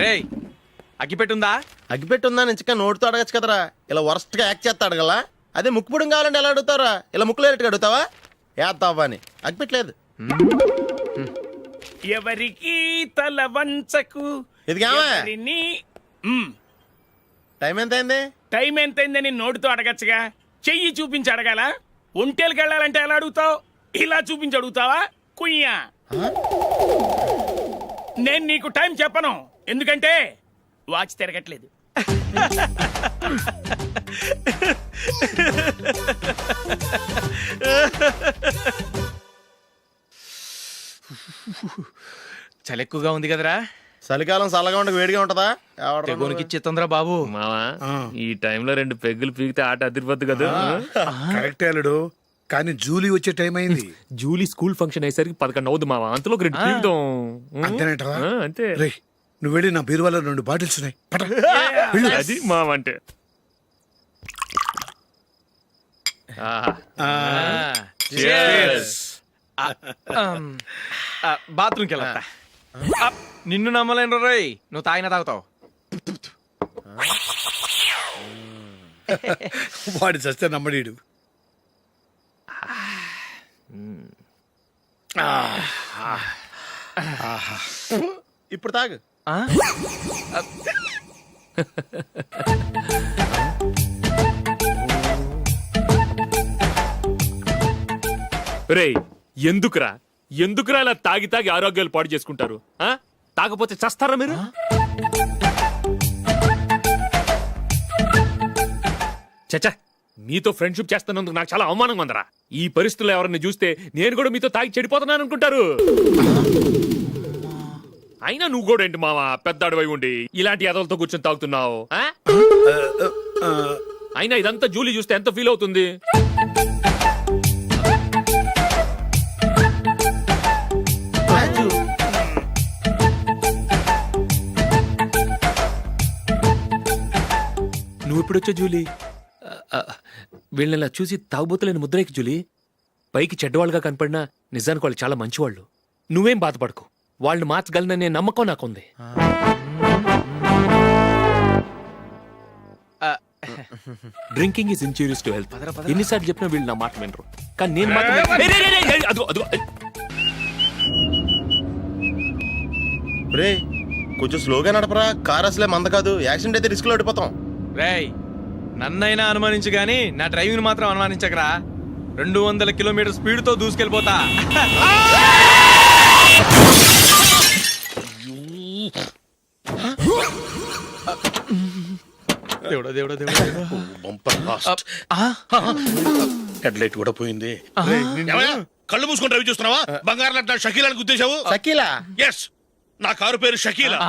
రేయ్ అగ్గిపెట్టుందా? అగ్గిపెట్టుందా నుంచి నోటితో అడగచ్చు కదరా, ఇలా వరస్ట్ గా యాక్ట్ చేస్తా అడగలా. అదే ముక్కుపుడు కావాలంటే ఎలా అడుగుతారా? ఇలా ముక్కులేటట్టు అడుగుతావా? ఏత్తావా అని. అగ్గిపెట్టలేదు. ఎవరికి తల వంచకు. ఇది కావా? టైం ఎంత అయింది? టైం ఎంతైందని నోటితో అడగచ్చుగా, చెయ్యి చూపించి అడగాల. ఒంటేలకు వెళ్ళాలంటే ఎలా అడుగుతావు? ఇలా చూపించి అడుగుతావా? కుయ్యా, నేను నీకు టైం చెప్పను, ఎందుకంటే వాచ్ తిరగట్లేదు. చలి ఎక్కువగా ఉంది కదరా. చలికాలం చల్లగా ఉండక వేడిగా ఉంటదా? తెగోనికి ఇచ్చేతుందిరా బాబు. మావా ఈ టైంలో 2 పెగ్గులు పీకితే ఆట అదిరిపోద్దు కదా. కరెక్ట్ అల్లుడు, కానీ జూలీ వచ్చే టైం అయింది. జూలీ స్కూల్ ఫంక్షన్ అయ్యేసరికి 11 అవుద్ది మావా, అంతలో 2 పీకుదాం. అంతేనేటవా? అంతే. రే, నువ్వు వెళ్ళి నా బీరువాలో 2 బాటిల్స్ ఉన్నాయి. పట. అది మావా అంటే. బాత్రూమ్కి వెళ్ళా. నిన్ను నమ్మలేను రోయ్, నువ్వు తాగినా తాగుతావు. వాడి చస్తే నమ్మడీడు. ఇప్పుడు తాగు. రేయ్ ఎందుకురా ఇలా తాగి తాగి ఆరోగ్యాలు పాడు చేసుకుంటారు? తాగపోతే చస్తారా మీరు? చచ్చా, మీతో ఫ్రెండ్షిప్ చేస్తున్నందుకు నాకు చాలా అవమానంగా ఉందరా. ఈ పరిస్థితుల్లో ఎవరిని చూస్తే నేను కూడా మీతో తాగి చెడిపోతున్నాను అనుకుంటారు. అయినా నువ్వు కూడా ఏంటి మావా, పెద్ద అడవై ఉండి ఇలాంటి ఎదలతో కూర్చొని తాగుతున్నావు? అయినా ఇదంతా జూలీ చూస్తే ఎంత ఫీల్ అవుతుంది? నువ్వు ఎప్పుడొచ్చా జూలీ? వీళ్ళని చూసి తాగుబోతులేని ముద్రేకి జూలీ. పైకి చెడ్డవాళ్ళుగా కనపడినా నిజానికి వాళ్ళు చాలా మంచివాళ్ళు. నువ్వేం బాధపడకు, వాళ్ళని మార్చగలననే నమ్మకం నాకుంది. Drinking is injurious to health. ఎన్నిసార్లు చెప్పినా వీళ్ళు నా మాట వినరు, కానీ నేను మాత్రం. రే కొంచెం స్లోగా నడపరా, కార్ అసలే మంద కాదు. యాక్సిడెంట్ అయితే రిస్క్ లో ఓడిపోతాం. రేయ్ నన్నైనా అనుమానించు గాని నా డ్రైవింగ్ మాత్రం అనుమానించకరా. 200 కిలోమీటర్ స్పీడ్ తో దూసుకెళ్ళిపోతా. దేవుడా దేవుడా దేవుడా, హెడ్ లైట్ కూడా పోయింది. కళ్ళు మూసుకొని రవి చూస్తున్నావా? బంగారం లాంటి షకీలాని గుద్దేశావు. షకీలా? ఎస్, నా కారు పేరు Shakeela.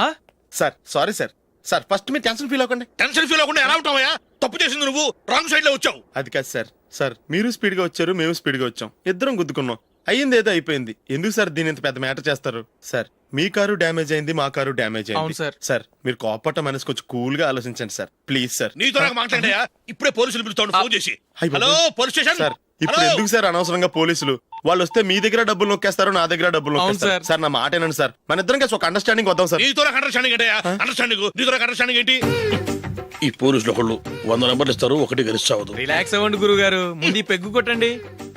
Sir sorry sir. Sir first మీరు టెన్షన్ ఫీల్ అవ్వకండి. టెన్షన్ ఫీల్ అవ్వకుండా ఎలా ఉంటావా? తప్పు చేసింది నువ్వు, రాంగ్ సైడ్ లో వచ్చావు. అది కాదు సార్. సార్ మీరు స్పీడ్ గా వచ్చారు, మేము స్పీడ్ గా వచ్చాం, ఇద్దరం గుద్దుకున్నాం. అయ్యింది ఏదో అయిపోయింది. ఎందుకు సార్ దీని ఇంత పెద్ద మ్యాటర్ చేస్తారు? సార్ మీ కారు డ్యామేజ్ అయింది, మా కారు డ్యామేజ్ అయింది. సార్. సార్ మీరు కోపట్ట మనసు కొంచెం కూల్ గా ఆలోచించండి సార్, ప్లీజ్ సార్. నీతో నాకు మాట్లాడాయా? ఇప్పుడే పోలీసులు పిలుస్తాను, ఫోన్ చేసి. Hello police station. సార్ ఇప్పుడు ఎందుకు సార్ అనవసరంగా పోలీసులు? వాళ్ళు వస్తే మీ దగ్గర డబ్బులు నొక్కేస్తారు, నా దగ్గర డబ్బులు నొక్కేస్తారు. సార్ నా మాట ఏనండి సార్, మన ఇద్దరం కలిసి ఒక అండర్స్టాండింగ్ వద్దాం సార్. నీతో నాకు అండర్స్టాండింగ్ ఏంటయ్యా? అండర్స్టాండింగ్ నీతో నాకు అండర్స్టాండింగ్ ఏంటి? ఈ పోలీసులు ఒకళ్ళు 100 నెంబర్లు ఇస్తారు, ఒకటి గెలిచావదు. రిలాక్స్ అవ్వండి గురువు గారు, ముందు పెగ్గు కొట్టండి.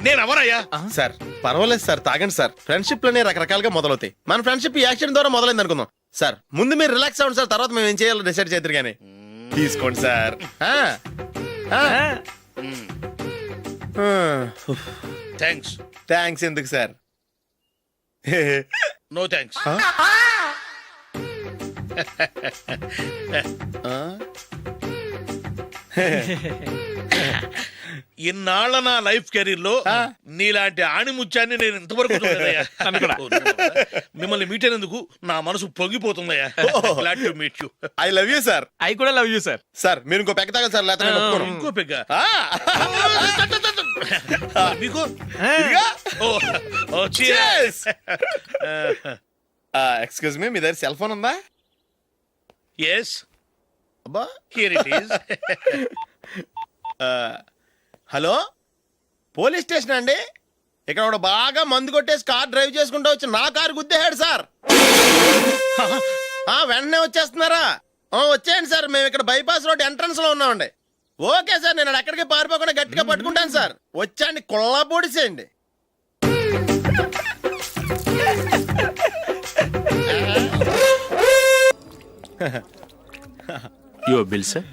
నేను ఎవరయ్యా? సార్ పర్వాలేదు సార్, తాగండి సార్. ఫ్రెండ్షిప్ లోనే రకరకాలుగా మొదలవుతాయి. మన ఫ్రెండ్షిప్ ఈ యాక్సిడెంట్ ద్వారా మొదలైంది అనుకుందాం. సార్ ముందు మీరు రిలాక్స్ అవ్వండి సార్, తర్వాత మేము ఏం చేయాలో డిసైడ్ చేద్దరు గానీ. తీసుకోండి సార్. థ్యాంక్స్. థ్యాంక్స్ ఎందుకు సార్? No thanks. ఇన్నాళ్ళ నా లైఫ్ కెరీర్ లో నీలాంటి ఆణిముత్యాన్ని నేను ఇంతవరకు చూడలేదయ్యా. మిమ్మల్ని మీట్ అయినందుకు నా మనసు పొంగిపోతుందయ్యా. Glad to meet you. I love you sir. I కూడా లవ్ యూ సార్. సార్ మీరు ఇంకో పెగ్గ తాగాలి సార్, లేకపోతే నేను ఒప్పుకోను. ఇంకో పెగ్గ మీకు? ఎక్స్క్యూజ్ మీ, మీ దగ్గర సెల్ ఫోన్ ఉందా? ఎస్, అబ్బా here it is. Hello police station అండి. ఇక్కడ బాగా మందు కొట్టేసి కార్ డ్రైవ్ చేసుకుంటూ వచ్చి నా కారు గుద్దేశాడు సార్. వెంటనే వచ్చేస్తున్నారా? వచ్చేయండి సార్, మేము ఇక్కడ బైపాస్ రోడ్ ఎంట్రన్స్ లో ఉన్నామండి. ఓకే సార్, నేను ఎక్కడికి పారిపోకుండా గట్టిగా పట్టుకుంటాను సార్. వచ్చాండి, కుళ్ళా పొడిసేయండి. Your bill sir.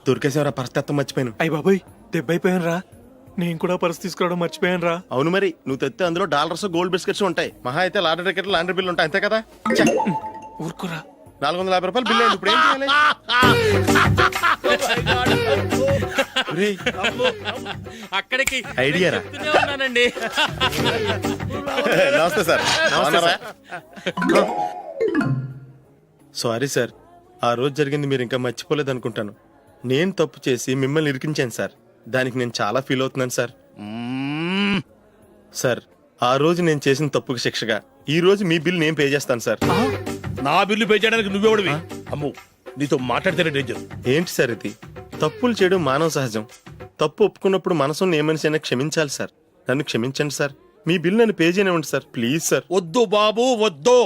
దొరికేసేవరా, పరిస్థితి మర్చిపోయాను. అయ్య బాబాయ్, దెబ్బైపోయాను రా. నేను కూడా పర్స్ తీసుకురావడం మర్చిపోయాను రా. అవును మరి, నువ్వు తెస్తే అందులో డాలర్స్ గోల్డ్ బిస్కెట్స్ ఉంటాయి. మహా అయితే లాటరీ టికెట్ లాండ్రీ బిల్ ఉంటాయి, అంతే కదా. ఊరుకురా. 450 రూపాయలు బిల్ అయింది. ఇప్పుడు ఏం చేయాలి? ఒరేయ్, అక్కడికి ఐడియా రా. చెప్తూనే ఉన్నానండి. నమస్తే సార్. సారీ సార్, ఆ రోజు జరిగింది మీరు ఇంకా మర్చిపోలేదు అనుకుంటాను. నేను తప్పు చేసి మిమ్మల్ని ఇరికించాను సార్. దానికి నేను చాలా ఫీల్ అవుతున్నాను సార్. సార్, ఆ రోజు నేను చేసిన తప్పుకి శిక్షగా ఈ రోజు మీ బిల్ నేను పే చేస్తాను సార్. నా బిల్లు పే చేయడానికి నువ్వెవడివి? అమ్ము, నీతో మాట్లాడితేనే డేంజర్. ఏంటి సార్ ఇది? తప్పులు చేయడం మానవ సహజం. తప్పు ఒప్పుకున్నప్పుడు మనసుని ఏ మనిషి అయినా క్షమించాలి సార్. నన్ను క్షమించండి సార్. మీ బిల్ నన్ను పే చేయనివ్వండి సార్, ప్లీజ్ సార్. వద్దు బాబు, వద్దు.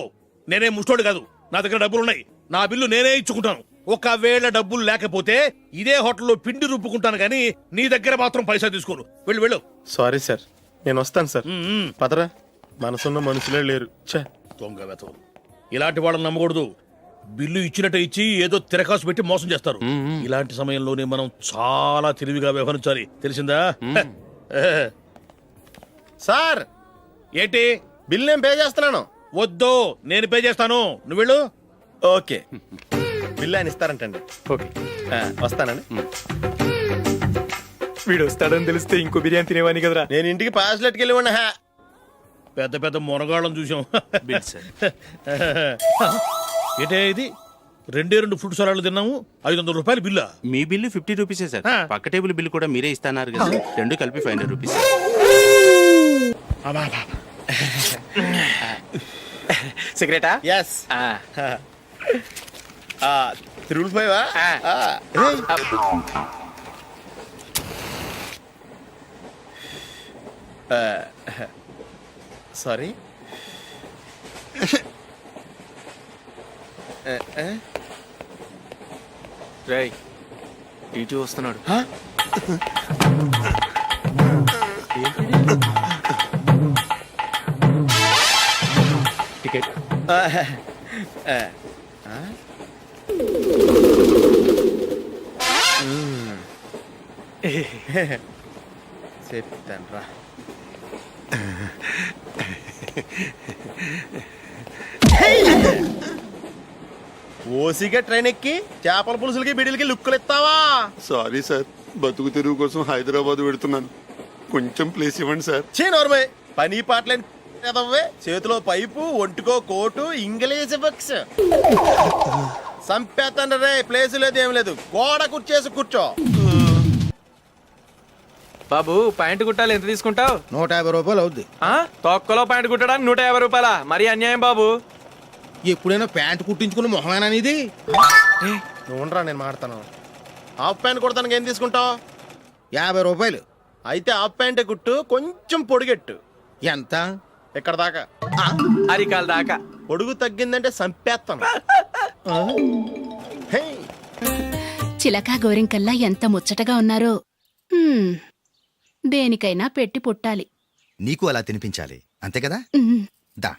నేనే ముష్టోడు కాదు, నా దగ్గర డబ్బులు ఉన్నాయి. నా బిల్లు నేనే ఇచ్చుకుంటాను. ఒకవేళ డబ్బులు లేకపోతే ఇదే హోటల్లో పిండి రుబ్బుకుంటాను, కానీ నీ దగ్గర మాత్రం పైసా తీసుకోను. వెళ్ళు వెళ్ళు. సారీ సార్, నేను వస్తాను సార్. పదరా, మనసున్న మనుషులే లేరు. ఛే, దొంగ వెతవు. ఇలాంటి వాళ్ళని నమ్మకూడదు. బిల్లు ఇచ్చినట్టు ఇచ్చి ఏదో తిరకాసు పెట్టి మోసం చేస్తారు. ఇలాంటి సమయంలోనే మనం చాలా తెలివిగా వ్యవహరించాలి, తెలిసిందా? సార్ ఏంటి? బిల్ నేను పే చేస్తున్నాను. వద్దు, నేను పే చేస్తాను, నువ్వు వెళ్ళు. ఓకే, బిల్ ఆయన ఇస్తారంటండి. ఓకే, వస్తానండి. వీడు వస్తాడని తెలిస్తే ఇంకో బిర్యానీ తినేవాని కదరా. నేను ఇంటికి పాస్లెట్కి వెళ్ళి ఉన్నా. పెద్ద పెద్ద మునగాళ్ళం చూసాం. Bill sir. ఏంటే ఇది? 2 ఫ్రూట్ సలాడ్లు తిన్నాము, 500 రూపాయలు బిల్లా? మీ బిల్లు 50 రూపీసే సార్. ఆ. పక్క టేబుల్ బిల్ కూడా మీరే ఇస్తాన్నారు కదా సార్. రెండు కలిపి 500 రూపీస్. సిగరెటా? ఎస్. 355 సారీ. రేయ్, టీటీ వస్తున్నాడు. టికెట్. చెప్తాను రా. ఓసిగా ట్రైన్ ఎక్కి చేపల పులుసులకి బిడిలకి లుక్కులు ఇస్తావా? సారీ సార్, బతుకు తెరువు కోసం హైదరాబాద్ పెడుతున్నాను. కొంచెం ప్లేస్ ఇవ్వండి సార్. నోర్మే, పని పాటలేని ఎదవ్వే. చేతిలో పైపు, ఒంటికో కోటు, ఇంగ్లీష్ బుక్స్. సంపేతండ్రి రే, ప్లేస్ లేదు ఏం లేదు. గోడ కుర్చేసి కూర్చో. బాబు, ప్యాంటు కుట్టాలి, ఎంత తీసుకుంటావు? 150 రూపాయలు అవుద్ది. తొక్కలో ప్యాంటు కుట్టడానికి 150 రూపాయల? మరి అన్యాయం బాబు. ఎప్పుడైనా ప్యాంట్ కుట్టించుకున్న మొహమేనా ఇది? నువ్వురా, నేను మాడతాను. హాఫ్ ప్యాంట్ కుడతానికి ఏం తీసుకుంటావు? 50 రూపాయలు. అయితే హాఫ్ ప్యాంటే కుట్టు, కొంచెం పొడిగెట్టు. ఎంత? ఇక్కడ దాకా, అరికాల దాకా. పొడుగు తగ్గిందంటే సంపేస్తాను. హే, చిలకా గోరింకల్లా ఎంత ముచ్చటగా ఉన్నారో. దేనికైనా పెట్టి పుట్టాలి. నీకు అలా తినిపించాలి, అంతే కదా? దా.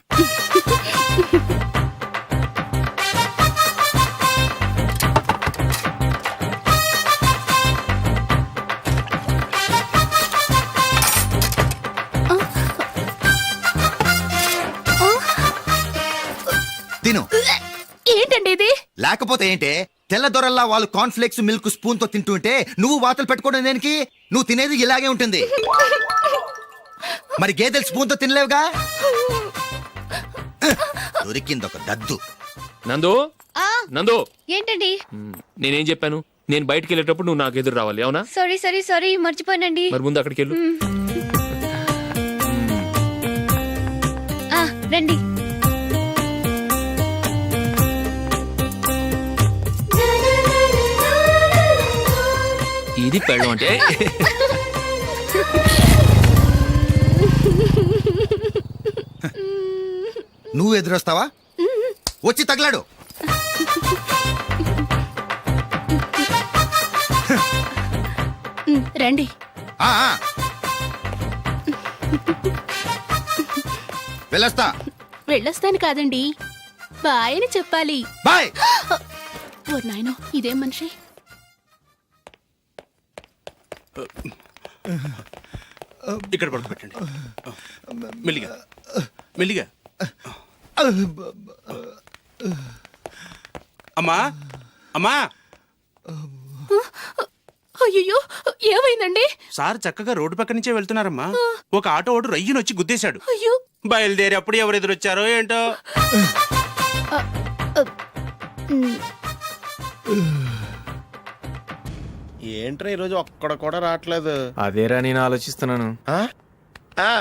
తిను. ఏంటండి ఇది? లేకపోతే ఏంటే? తెల్లదొరల్లా వాళ్ళు కార్న్ఫ్లేక్స్ మిల్క్ స్పూన్ తో తింటుంటే నువ్వు వాతలు పెట్టుకోవడం దేనికి? నువ్వు తినేది ఇలాగే ఉంటుంది. మరి గేదెలు స్పూన్ తో తినలేవుగా. దొరికింది ఒక దద్దు. నందు, నందు, ఏంటండి? నేనేం చెప్పాను? నేను బయటికి వెళ్ళేటప్పుడు నువ్వు నాకు ఎదురు రావాలి, అవునా? సారీ మర్చిపోయానండి. మరి ముందు అక్కడికి వెళ్ళు. రండి. ఇది పెళ్ళం అంటే. నువ్వు ఎదురొస్తావా? వచ్చి తగలాడు. రండి. ఆ, ఆ. వెళ్ళొస్తా. వెళ్ళొస్తాను కాదండి, బాయ్ అని చెప్పాలి. బాయ్. ఓ నాయనో, ఇదేం మనిషి. ఇక్కడ పడుకోబెట్టండి. మెల్లిగా మెల్లిగా. అమ్మా అమ్మా, అయ్యో, ఏమైందండి? సార్ చక్కగా రోడ్డు పక్క నుంచే వెళ్తున్నారమ్మా. ఒక ఆటో ఓడు రయ్యను వచ్చి గుద్దేశాడు. అయ్యో. బయలుదేరి అప్పుడు ఎవరు ఎదురొచ్చారో ఏంటో. ఏంట్రా ఈరోజు ఒక్కడ కూడా రావట్లేదు. అదేరా నేను ఆలోచిస్తున్నాను. ఆ? ఆ.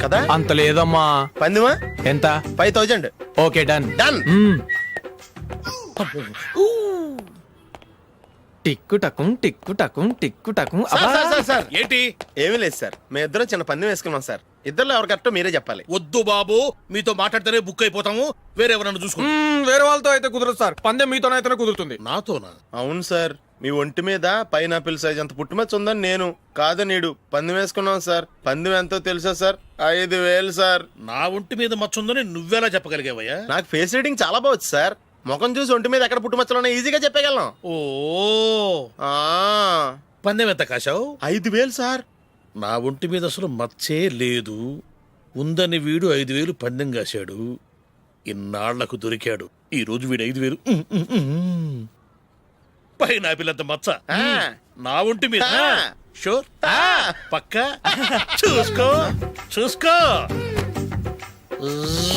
కదా అంత లేదమ్మా. పందిమా ఎంత? 5000. Okay, done. డన్. టిక్కు టకుం టిక్కు టకుం టిక్కు టకుం. సార్ ఏంటి? ఏమీ లేదు సార్, మేము ఇద్దరం చిన్న పందెం వేసుకున్నాం సార్. ఇద్దరు ఎవరు కరెక్టో మీరే చెప్పాలి. వద్దు బాబు, మీతో మాట్లాడితేనే బుక్ అయిపోతాము. వేరెవరన్నా చూసుకోండి. వేరే వాళ్ళతో అయితే కుదరదు సార్, పందెం మీతోనైతేనే కుదురుతుంది. నాతోనా? అవును సార్, మీ ఒంటి మీద పైనాపిల్ సైజ్ అంత పుట్టుమచ్చ ఉందని నేను కాదు నీడు పందెం వేసుకున్నాం సార్. పందెం ఎంతో తెలుసా సార్? 5000 సార్. నా ఒంటి మీద మచ్చ ఉందని నువ్వెలా చెప్పగలిగావయ్యా? నాకు ఫేస్ రీడింగ్ చాలా బాగుంది సార్. ముఖం చూసి ఒంటి మీద ఎక్కడ పుట్టుమచ్చలో ఈజీగా చెప్పగలను. ఓ, ఆ, పందెం ఎంత కాశావు? 5000 సార్. నా ఒంటి మీద అసలు మచ్చే లేదు. ఉందని వీడు 5000 పందెం కాశాడు. ఇన్నాళ్లకు దొరికాడు. ఈ రోజు వీడు 5000. పైన పిల్లంత మచ్చ ఆ. నా ఒంటి మీద. ఆ. షూర్? ఆ. పక్క చూసుకో చూసుకో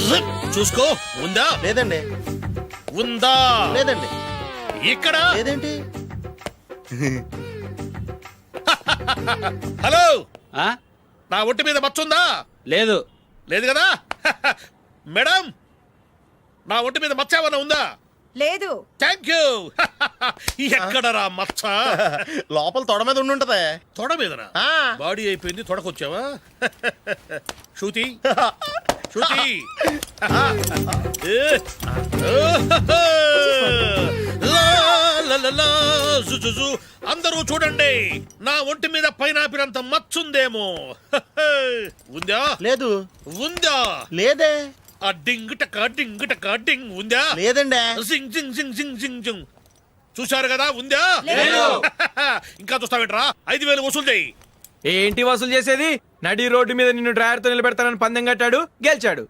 జిప్. చూసుకో. ఉందా? లేదండి. ఉందా? లేదండి. ఇక్కడ లేదేంటి? హలో, నా ఒంటి మీద మచ్చ ఉందా? లేదు. లేదు కదా? మేడం, నా ఒంటి మీద మచ్చ ఏమన్నా ఉందా? లేదు. Thank you. ఎక్కడరా మచ్చ? లోపల తొడ మీద ఉండుంటదే. తొడ మీదనా? ఆ. బాడీ అయిపోయింది, తొడకొచ్చావా? శృతి శృతి. అందరూ చూడండి, నా ఒంటి మీద పైనాపిల్ అంత మచ్చుందేమో. ఉందా? లేదు. ఉందా? లేదే. ఆ డింగ్ టక డింగ్ టక డింగ్ ఉందా? లేదండి. జింగ్ జింగ్ జింగ్ జింగ్ జింగ్ జింగ్. చూశారు కదా? ఉందా? ఇంకా చూస్తావేంట్రా? 5000 వసూలు చేయి. ఏంటి వసూలు చేసేది? నడి రోడ్డు మీద నిన్ను డ్రైవర్ తో నిలబెడతానని పందెం కట్టాడు, గెలిచాడు.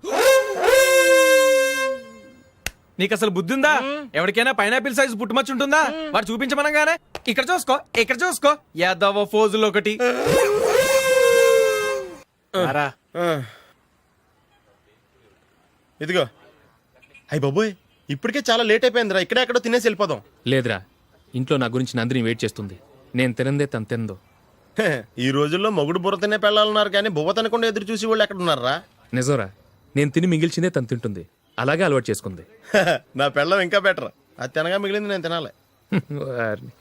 నీకు అసలు బుద్ధి ఉందా? ఎవరికైనా పైనాపిల్ సైజ్ పుట్టుమచ్చు ఉంటుందా? వాడు చూపించమనగానే ఇక్కడ చూసుకో, ఇక్కడ చూసుకో, యాదవ ఫోజులు ఒకటి. రా. ఇదిగో. అయ్య బాబోయ్, ఇప్పటికే చాలా లేట్ అయిపోయిందిరా. ఇక్కడే ఎక్కడో తినేసి వెళ్ళిపోదాం. లేదురా, ఇంట్లో నా గురించి నందిని వెయిట్ చేస్తుంది. నేను తినందే తను తిందో. ఈ రోజుల్లో మొగుడు బుర్ర తినే పెళ్ళాలన్నారు కానీ బువ్వ తినకుండా ఎదురు చూసి వాళ్ళు ఎక్కడ ఉన్నారా? నిజంరా, నేను తిని మిగిల్చిందే తను తింటుంది. అలాగే అలవాటు చేసుకుంది. నా పెళ్ళం ఇంకా బెటర్. అది తినగా మిగిలింది నేను తినాలి. వారిని.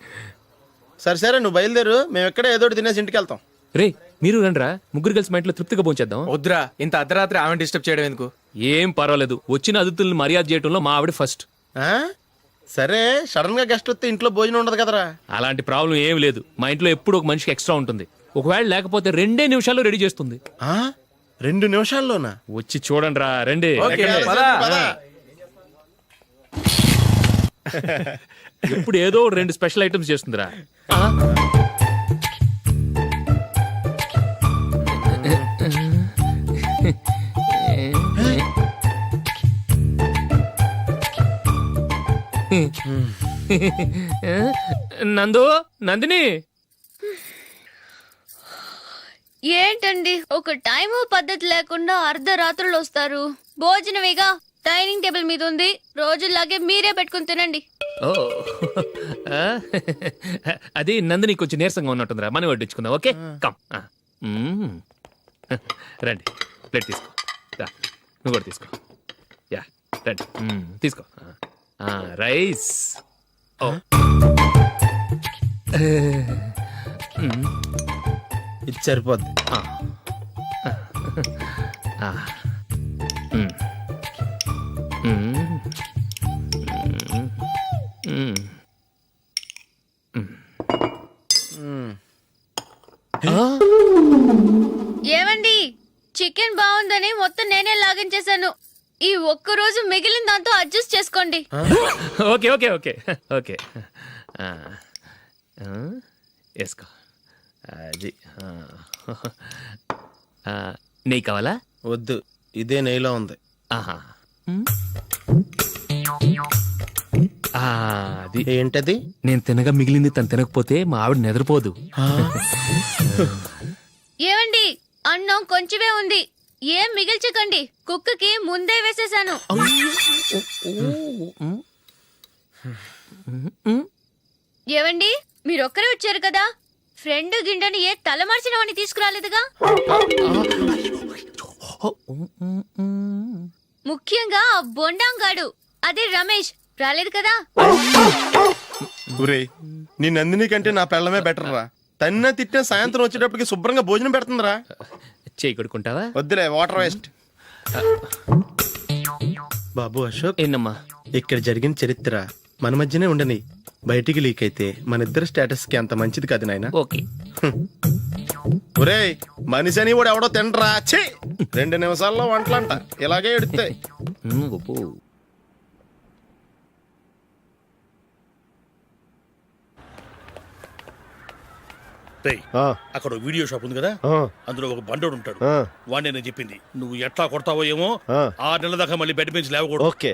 సరే సరే, నువ్వు బయలుదేరు. మేము ఎక్కడే ఏదో ఒకటి తినేసి ఇంటికి వెళ్తాం. రే, మీరు రండిరా, ముగ్గురు కలిసి మా ఇంట్లో తృప్తిగా పోంచేద్దాం. వద్దురా, ఇంత అర్ధరాత్రి ఆమె డిస్టర్బ్ చేయడం ఎందుకు? ఏం పర్వాలేదు, వచ్చిన అతిథుల్ని మర్యాద చేయడంలో మా ఆవిడ ఫస్ట్. ఆ? సరే, సడన్ గా గెస్ట్ వస్తే ఇంట్లో భోజనం ఉండదు కదరా. అలాంటి ప్రాబ్లం ఏం లేదు. మా ఇంట్లో ఎప్పుడు ఒక మనిషికి ఎక్స్ట్రా ఉంటుంది. ఒకవేళ లేకపోతే 2 నిమిషాల్లో రెడీ చేస్తుంది. 2 నిమిషాల్లోనా? వచ్చి చూడండి రా, రండి. ఓకే, ఎక్కడ? పద. పద. ఎప్పుడు ఏదో 2 స్పెషల్ ఐటమ్స్ చేస్తుందిరా. నందు, నందిని. ఏంటండి ఒక టైం పద్ధతి లేకుండా అర్ధరాత్రులు వస్తారు? భోజనమేగా డైనింగ్ టేబుల్ మీద ఉంది. రోజుల్లాగే మీరే పెట్టుకుని తినండి. ఓ, అది నందిని కొంచెం నీరసంగా ఉన్నట్టుందిరా. మనీ వడ్డించుకుందాం. Okay, come. రండి, ప్లేట్ తీసుకో. రా, నువ్వు కూడా తీసుకో. యా, రండి, తీసుకో. రైస్. ఇది సరిపోద్ది. ఏమండి చికెన్ బాగుందని మొత్తం నేనే లాగించేశాను. ఈ ఒక్క రోజు మిగిలిన దాంతో అడ్జస్ట్ చేసుకోండి. ఓకే ఓకే ఓకే ఓకే వేసుకో. అది నెయ్యి కావాలా? వద్దు, ఇదే నెయ్యిలో ఉంది. ఆహా. అది ఏంటది? నేను తినగా మిగిలింది తను తినకపోతే మా ఆవిడ నిద్రపోదు. ఏమండి అన్నం కొంచెమే ఉంది, ఏం మిగిల్చకండి. కుక్కకి ముందే వేసేసాను. ఏవండి మీరొక్కరే వచ్చారు కదా, ఫ్రెండ్ గిండెని ఏ తలమార్చిన వాడిని తీసుకురాలేదుగా? ముఖ్యంగా ఆ బొండాంగాడు అదే రమేష్ రాలేదు కదా? ఒరేయ్, నీ నందిని కంటే నా పెళ్ళమే బెటర్ రా. తన్న తిట్టిన సాయంత్రం వచ్చేటప్పటికి శుభ్రంగా భోజనం పెడుతుందిరా. చేయి కొడుకుంటావా? వద్దులే, వాటర్ వేస్ట్. బాబు అశోక్, ఏంటమ్మా? ఇక్కడ జరిగిన చరిత్ర మన మధ్యనే ఉండని. బయటికి లీక్ అయితే మన ఇద్దరు స్టేటస్ కి అంత మంచిది కాదు నాయన. ఓకే. ఒరేయ్, మనిషి అని కూడా ఎవడో తినరా. ఛీ, 2 నిమిషాల్లో వంటలంట ఇలాగే ఎడితే. రేయ్, అక్కడ ఓ వీడియో షాప్ ఉంది కదా, అందులో ఒక బండోడు ఉంటాడు. వాడిని నేను చెప్పింది నువ్వు ఎట్లా కొడతావో ఏమో. 6 నెలల దాకా మళ్ళీ బెడ్ బెంచ్ లేవకూడదు. ఓకే.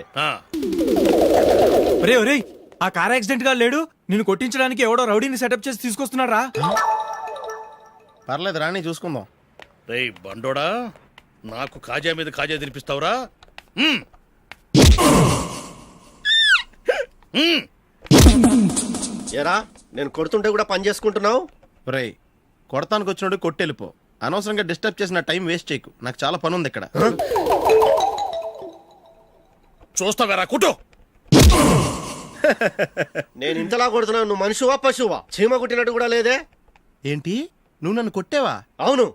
ఒరే ఒరే, ఆ కార్ యాక్సిడెంట్ గా లేడు, నిన్ను కొట్టించడానికి ఎవడో రౌడీని సెటప్ చేసి తీసుకొస్తున్నాడు రా. పర్లేదు రాని, చూసుకుందాం. రేయ్ బండోడా, నాకు కాజా మీద కాజా తినిపిస్తావురా? ఏరా, నేను కొడుతుంటే కూడా పని చేసుకుంటున్నావు? ఒరేయ్, కొడతానికి వచ్చినోడు కొట్టెళ్ళిపో. అనవసరంగా డిస్టర్బ్ చేసిన టైం వేస్ట్ చేయకు, నాకు చాలా పని ఉంది ఇక్కడ. చూస్తావేరా కుట్టు. నేను ఇంతలా కొడుతున్నాను, నువ్వు మనిషివా పశువా? చీమ కుట్టినట్టు కూడా లేదే. ఏంటి, నువ్వు నన్ను కొట్టేవా? అవును.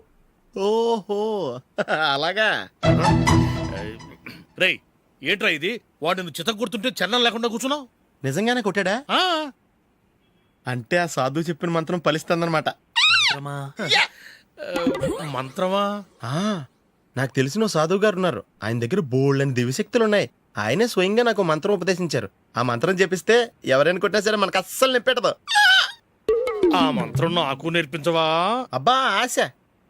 ఓహో అలాగా. రేయ్ ఏంట్రా ఇది, వాడు నువ్వు చిత్త కొడుతుంటే చలనం లేకుండా కూర్చున్నావు? నిజంగానే కొట్టాడా? అంటే ఆ సాధువు చెప్పిన మంత్రం ఫలిస్తుందన్నమాట. మంత్రమా? నాకు తెలిసిన ఓ సాధువు గారు ఉన్నారు. ఆయన దగ్గర బోల్డని దివ్యశక్తులు ఉన్నాయి. ఆయనే స్వయంగా నాకు మంత్రం ఉపదేశించారు. ఆ మంత్రం చెప్పిస్తే ఎవరైనా కొట్టినా సరే మనకు అస్సలు నిప్పెట్టదు. ఆ మంత్రం నాకు నేర్పించవా? అబ్బా ఆశ,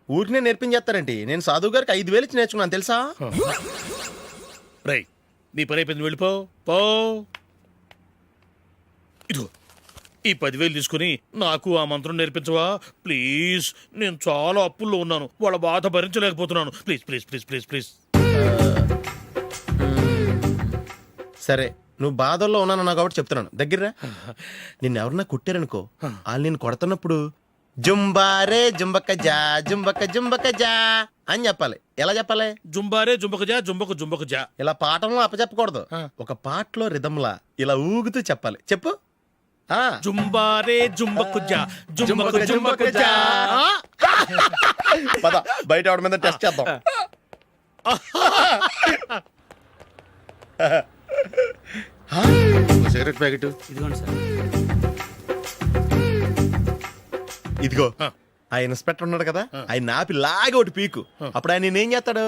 ఊరినే నేర్పించేస్తారండి. నేను సాధువు గారికి 5,000 ఇచ్చి నేర్చుకున్నాను తెలుసా? రేయ్, నీ పని అయిపోయింది, వెళ్ళిపో పో. ఇదిగో ఈ 10,000 తీసుకుని నాకు ఆ మంత్రం నేర్పించవా ప్లీజ్? నేను చాలా అప్పుల్లో ఉన్నాను, వాళ్ళ బాధ భరించలేకపోతున్నాను. Please please please please please. సరే, నువ్వు బాధల్లో ఉన్నాను నాకు కాబట్టి చెప్తున్నాను. దగ్గర నిన్ను ఎవరన్నా కొట్టారనుకో, వాళ్ళు నేను కొడుతున్నప్పుడు జుంబారే జుంబక జా జుంబక జుంబక జా అని చెప్పాలి. ఎలా చెప్పాలి? జుంబారే జుంబకు జా జుంబకు జుంబకు జా. ఇలా పాఠంలో అప్పచెప్పకూడదు, ఒక పాటలో రిధంలా ఇలా ఊగుతూ చెప్పాలి. చెప్పు. జుంబారే జుంబకు జా జుంబకు జుంబకు జా. పద బయట ఆవిడ మీద టెస్ట్ చేద్దాం. సిగరెట్ ప్యాకెట్ ఇదిగోండి సార్. ఇదిగో, ఆ ఇన్స్పెక్టర్ ఉన్నాడు కదా, ఆయన నాపి లాగే ఒకటి పీకు. అప్పుడు ఆయన నేనేం చేస్తాడు?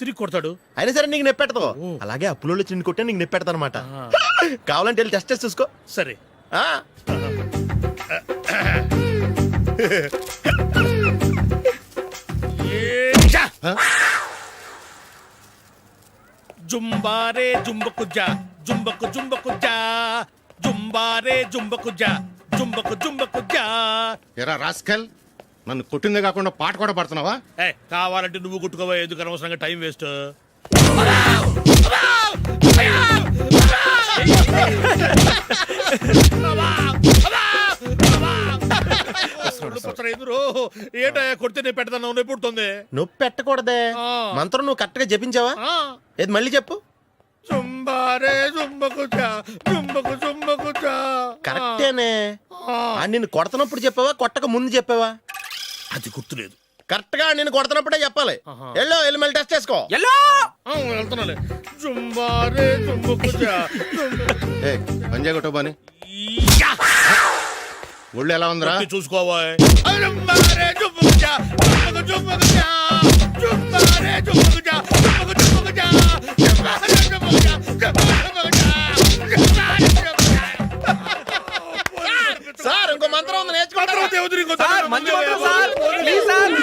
తిరిగి కొడతాడు. అయినా సరే నీకు నెప్పెడతావు. అలాగే అప్పులో చిన్న కొట్టే నీకు నెప్పెడతా అనమాట. కావాలంటే వెళ్ళి టెస్ట్ చేసి చూసుకో. సరే. జుంబారే జుంబకు జా జుంబకు జుంబకు జా జుంబారే జుంబకు జా జుంబకు జుంబకు జా. ఎరా రాస్కల్, నన్ను కొట్టిందే కాకుండా పాట కూడా పడుతున్నావా? కావాలంటే నువ్వు కుట్టుకోవా, ఎందుకు అనవసరంగా టైం వేస్ట్. ఏంటో కొడితే నేను పెడతాను, నొప్పి పుడుతుంది. నొప్పి పెట్టకూడదే. మంత్రం నువ్వు కరెక్ట్ గా జపించావా? ఏది మళ్ళీ చెప్పు. జుంబారే జుంబకుచా జుంబకు జుంబకుచా. కరెక్టేనే నిన్ను కొడుతున్నప్పుడు చెప్పావా కొట్టక ముందు చెప్పావా? అది గుర్తులేదు. కరెక్ట్ గా నేను కొడుతున్నప్పుడే చెప్పాలి. వెళ్ళి మళ్ళీ టెస్ట్ చేసుకో. వెళ్తున్నాలే. జుంబారే జుంబకుచా. పంజా కొట్టు బాని. ఒళ్ళు ఎలా ఉందిరా? చూసుకోవా. జుంబారే జుంబకుచా జుంబకు జుంబకుచా. జుంబారే జుంబకుచా జుంబకు జుంబకుచా. జుంబారే జుంబకుచా జుంబకు జుంబకుచా. జుంబారే జుంబకుచా. సార్ ఇంకో మంత్రం ఉంది నేర్చుకుంటారు. సార్ మంచి మంత్రం సార్ ప్లీజ్ సార్